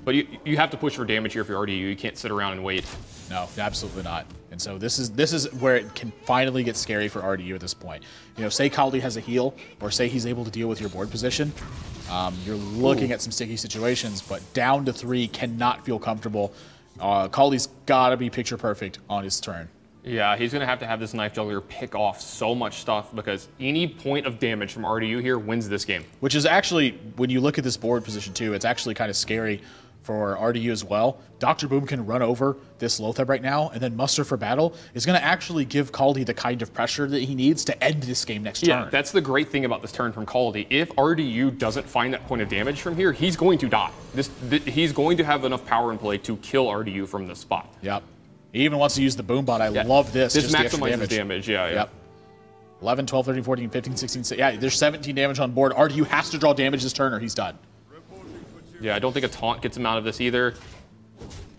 But you have to push for damage here if you're RDU. You can't sit around and wait. No, absolutely not. And so this is where it can finally get scary for RDU at this point. You know, say Kaldi has a heal, or say he's able to deal with your board position. You're looking at some sticky situations, but down to 3 cannot feel comfortable. Kaldi's got to be picture perfect on his turn. Yeah, he's going to have this Knife Juggler pick off so much stuff because any point of damage from RDU here wins this game. Which is actually, when you look at this board position too, it's actually kind of scary for RDU as well. Dr. Boom can run over this Lotheb right now, and then Muster for Battle is going to actually give Kaldi the kind of pressure that he needs to end this game next turn. Yeah, that's the great thing about this turn from Kaldi. If RDU doesn't find that point of damage from here, he's going to die. He's going to have enough power in play to kill RDU from this spot. Yep. He even wants to use the Boombot. I love this. This just maximizes damage. Yeah. Yep. 11, 12, 13, 14, 15, 16, yeah, there's 17 damage on board. RDU has to draw damage this turn or he's done. Yeah, I don't think a taunt gets him out of this either.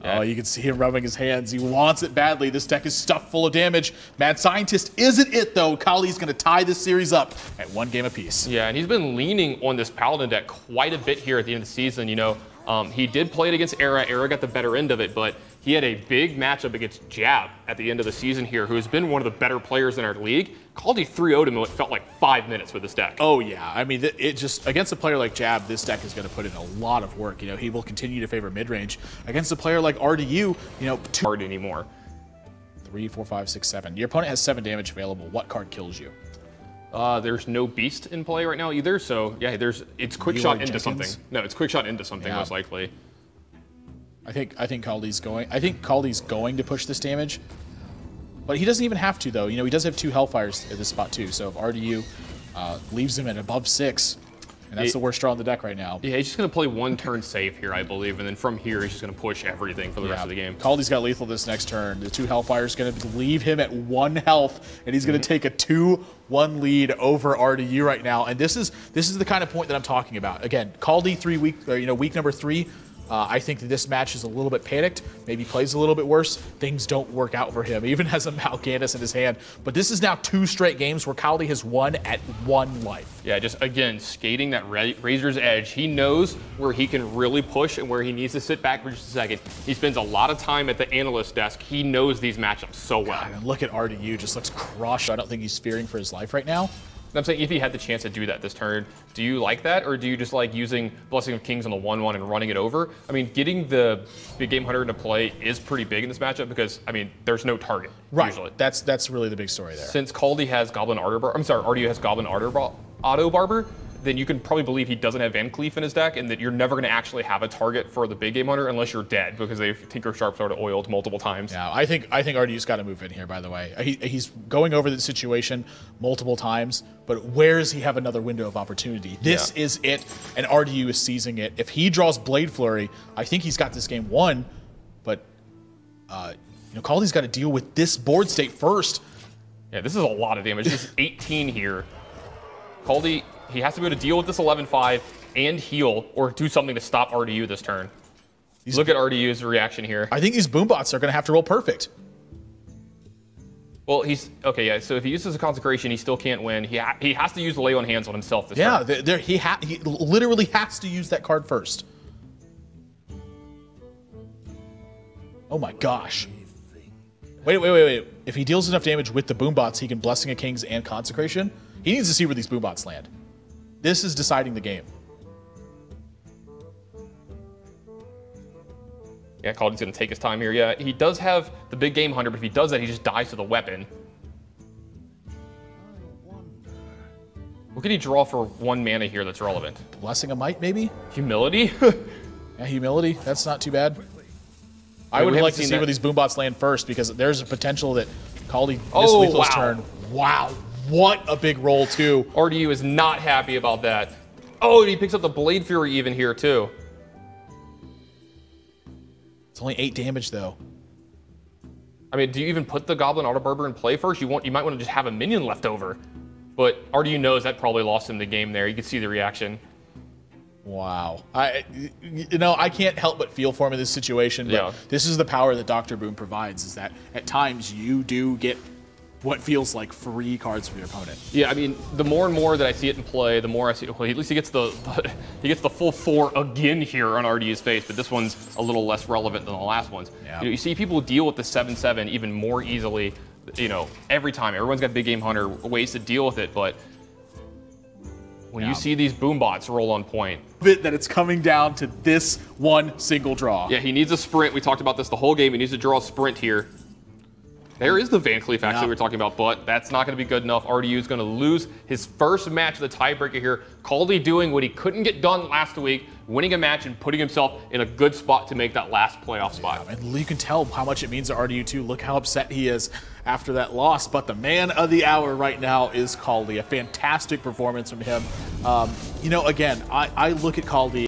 Yeah. Oh, you can see him rubbing his hands. He wants it badly. This deck is stuffed full of damage. Mad Scientist isn't it, though. Kaldi's going to tie this series up at 1 game apiece. Yeah, and he's been leaning on this Paladin deck quite a bit here at the end of the season. You know, he did play it against Era. Era got the better end of it, but he had a big matchup against Jab at the end of the season here, who has been one of the better players in our league. Kaldi 3-0'd him in what felt like 5 minutes with this deck. Oh, yeah. I mean, it just, against a player like Jab, this deck is going to put in a lot of work. You know, he will continue to favor mid-range. Against a player like RDU, you know, hard anymore. 3, 4, 5, 6, 7. Your opponent has 7 damage available. What card kills you? There's no Beast in play right now either, so yeah, it's quick shot into something. No, it's quick shot into something most likely. I think Kaldi's going to push this damage, but he doesn't even have to though. You know, he does have 2 Hellfires at this spot too. So if RDU leaves him at above 6, and that's the worst draw on the deck right now. Yeah, he's just gonna play 1 turn safe here, I believe, and then from here he's just gonna push everything for the rest of the game. Kaldi's got lethal this next turn. The 2 Hellfires gonna leave him at 1 health, and he's gonna take a 2-1 lead over RDU right now. And this is the kind of point that I'm talking about. Again, Kaldi week number 3. I think that this match is a little bit panicked, maybe plays a little bit worse. Things don't work out for him, even has a Mal'Ganis in his hand. But this is now 2 straight games where Kaldi has won at 1 life. Yeah, just again, skating that razor's edge. He knows where he can really push and where he needs to sit back for just a second. He spends a lot of time at the analyst desk. He knows these matchups so well. God, and look at RDU, just looks crushed. I don't think he's fearing for his life right now. I'm saying if he had the chance to do that this turn, do you like that, or do you just like using Blessing of Kings on the 1-1 and running it over? I mean, getting the Big Game Hunter into play is pretty big in this matchup because, I mean, there's no target, usually. That's really the big story there. Since Kaldi has Goblin RDU has Goblin Auto Barber, then you can probably believe he doesn't have Van Cleef in his deck and that you're never going to actually have a target for the Big Game Hunter unless you're dead because they've Tinker Sharp sort of oiled multiple times. Yeah, I think RDU's got to move in here, by the way. He's going over the situation multiple times, but where does he have another window of opportunity? This is it, and RDU is seizing it. If he draws Blade Flurry, I think he's got this game won, but you know, Kaldi's got to deal with this board state first. Yeah, this is a lot of damage. This is 18 here. Kaldi, he has to be able to deal with this 11-5 and heal or do something to stop RDU this turn. Look at RDU's reaction here. I think these Boombots are going to have to roll perfect. Well, okay, yeah, so if he uses a Consecration, he still can't win. He has to use the Lay on Hands on himself this turn. Yeah, he literally has to use that card first. Oh my gosh. Wait. If he deals enough damage with the Boombots, he can Blessing of Kings and Consecration. He needs to see where these Boombots land. This is deciding the game. Yeah, Kaldi's going to take his time here. Yeah, he does have the Big Game Hunter, but if he does that, he just dies to the weapon. What can he draw for 1 mana here that's relevant? Blessing of Might, maybe? Humility? Yeah, Humility. That's not too bad. I would like to see where these Boombots land first because there's a potential that Kaldi mislethal this turn. Wow. What a big roll, too. RDU is not happy about that. Oh, and he picks up the Blade Fury even here, too. It's only 8 damage, though. I mean, do you even put the Goblin Auto Barber in play first? You might want to just have a minion left over. But RDU knows that probably lost him the game there. You can see the reaction. Wow. I can't help but feel for him in this situation. But this is the power that Dr. Boom provides, is that at times you do get what feels like free cards from your opponent. Yeah, I mean, the more and more that I see it in play, the more I see. Well, at least he gets the he gets the full 4 again here on RDU's face, but this one's a little less relevant than the last ones. Yeah. You know, you see people deal with the 7/7 even more easily. You know, every time everyone's got Big Game Hunter ways to deal with it, but when you see these boom bots roll on point, that it's coming down to this one single draw. Yeah, he needs a sprint. We talked about this the whole game. He needs to draw a sprint here. There is the Van Cleef actually we were talking about, but that's not going to be good enough. RDU is going to lose his first match of the tiebreaker here. Kaldi doing what he couldn't get done last week, winning a match and putting himself in a good spot to make that last playoff spot. And you can tell how much it means to RDU too. Look how upset he is after that loss. But the man of the hour right now is Kaldi. A fantastic performance from him. You know, again, I look at Kaldi